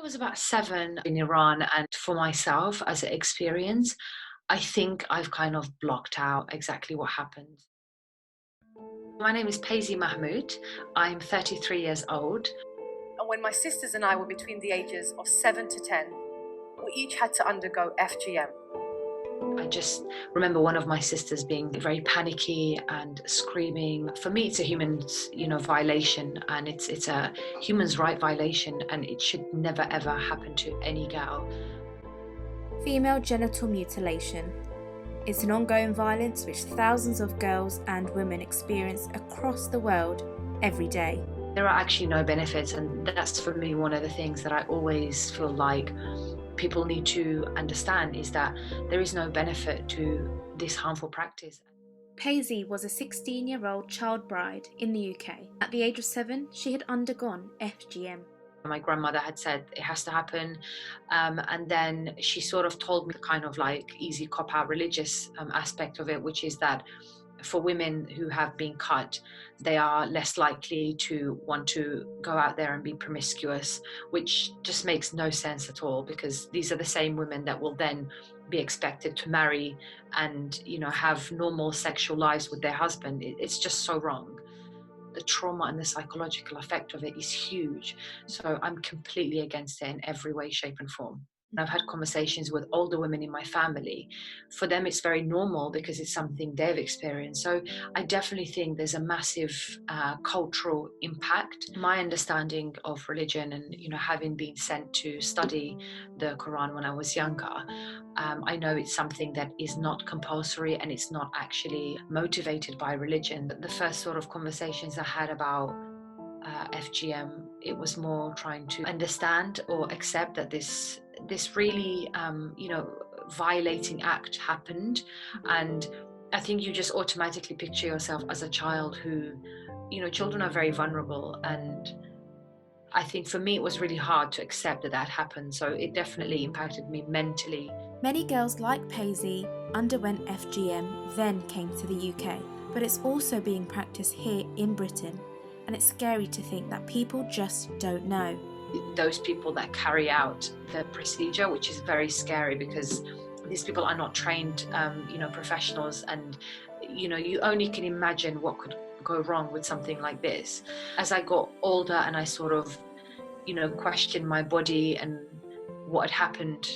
was about 7 in Iran, and for myself as an experience, I think I've kind of blocked out exactly what happened. My name is Payzee Mahmod. I'm 33 years old. And when my sisters and I were between the ages of 7 to 10, we each had to undergo FGM. I just remember one of my sisters being very panicky and screaming. For me, it's a human's, violation, and it's a human's right violation, and it should never ever happen to any girl. Female genital mutilation is an ongoing violence which thousands of girls and women experience across the world every day. There are actually no benefits, and that's for me one of the things that I always feel like people need to understand, is that there is no benefit to this harmful practice. Payzee was a 16-year-old child bride in the UK. At the age of 7, she had undergone FGM. My grandmother had said it has to happen, and then she sort of told me the kind of like easy cop-out religious aspect of it, which is that for women who have been cut, they are less likely to want to go out there and be promiscuous, which just makes no sense at all, because these are the same women that will then be expected to marry and have normal sexual lives with their husband. It's just so wrong. The trauma and the psychological effect of it is huge. So I'm completely against it in every way, shape and form. I've had conversations with older women in my family. For them, it's very normal because it's something they've experienced. So I definitely think there's a massive cultural impact. My understanding of religion and, having been sent to study the Quran when I was younger, I know it's something that is not compulsory and it's not actually motivated by religion. The first sort of conversations I had about FGM, it was more trying to understand or accept that this really violating act happened. And I think you just automatically picture yourself as a child who, children are very vulnerable, and I think for me it was really hard to accept that happened. So it definitely impacted me mentally. Many girls like Payzee underwent FGM, then came to the UK, but it's also being practiced here in Britain. And it's scary to think that people just don't know. Those people that carry out the procedure, which is very scary because these people are not trained, professionals, and you only can imagine what could go wrong with something like this. As I got older and I sort of, questioned my body and what had happened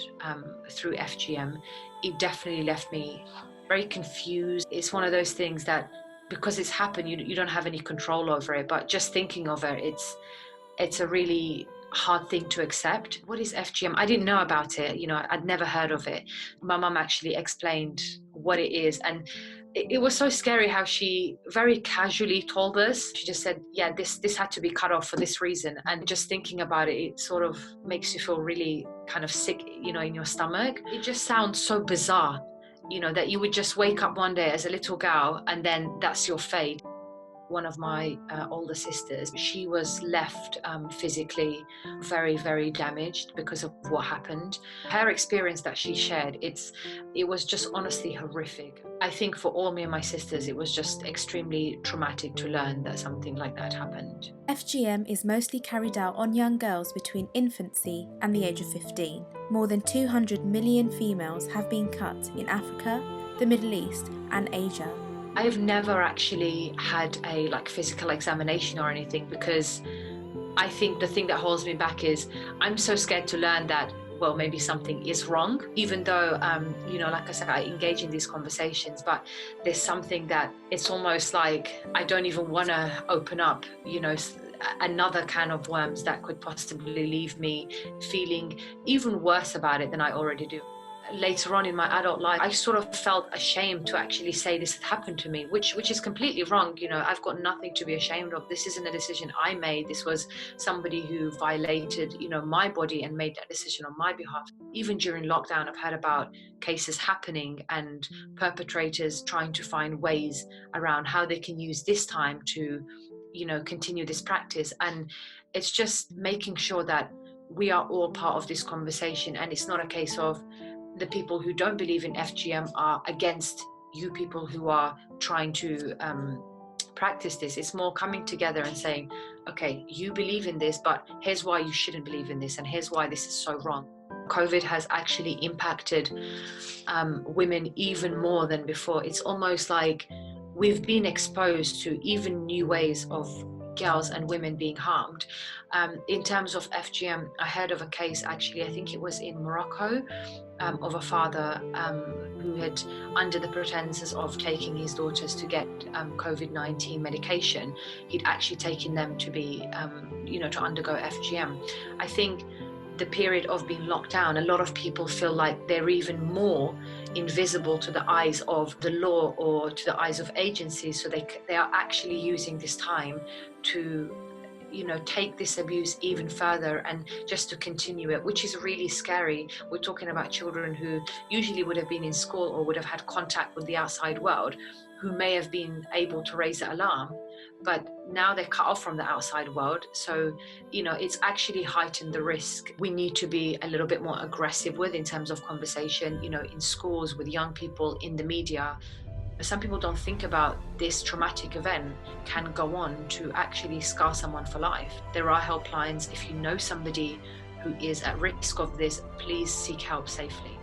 through FGM, it definitely left me very confused. It's one of those things that, because it's happened, you don't have any control over it, but just thinking of it, it's a really hard thing to accept. What is FGM? I didn't know about it. I'd never heard of it. My mum actually explained what it is, and it was so scary how she very casually told us. She just said, yeah, this had to be cut off for this reason. And just thinking about it, it sort of makes you feel really kind of sick, in your stomach. It just sounds so bizarre, that you would just wake up one day as a little girl and then that's your fate. One of my older sisters, she was left physically very, very damaged because of what happened. Her experience that she shared, it was just honestly horrific. I think for all me and my sisters, it was just extremely traumatic to learn that something like that happened. FGM is mostly carried out on young girls between infancy and the age of 15. More than 200 million females have been cut in Africa, the Middle East and Asia. I have never actually had a physical examination or anything, because I think the thing that holds me back is I'm so scared to learn that, well, maybe something is wrong, even though, like I said, I engage in these conversations, but there's something that it's almost like I don't even want to open up, another can of worms that could possibly leave me feeling even worse about it than I already do. Later on in my adult life, I sort of felt ashamed to actually say this had happened to me, which is completely wrong. I've got nothing to be ashamed of. This isn't a decision I made. This was somebody who violated, my body and made that decision on my behalf. Even during lockdown, I've heard about cases happening and perpetrators trying to find ways around how they can use this time to, continue this practice. And it's just making sure that we are all part of this conversation, and it's not a case of the people who don't believe in FGM are against you people who are trying to practice this. It's more coming together and saying, okay, you believe in this, but here's why you shouldn't believe in this, and here's why this is so wrong. COVID has actually impacted women even more than before. It's almost like we've been exposed to even new ways of girls and women being harmed. In terms of FGM, I heard of a case, actually, I think it was in Morocco, of a father who had, under the pretenses of taking his daughters to get COVID-19 medication, he'd actually taken them to be, to undergo FGM. I think the period of being locked down, a lot of people feel like they're even more invisible to the eyes of the law or to the eyes of agencies, so they are actually using this time to take this abuse even further and just to continue it, which is really scary. We're talking about children who usually would have been in school or would have had contact with the outside world, who may have been able to raise the alarm, but now they're cut off from the outside world. So it's actually heightened the risk. We need to be a little bit more aggressive with, in terms of conversation, in schools, with young people, in the media. Some people don't think about this traumatic event can go on to actually scar someone for life. There are helplines. If you know somebody who is at risk of this, please seek help safely.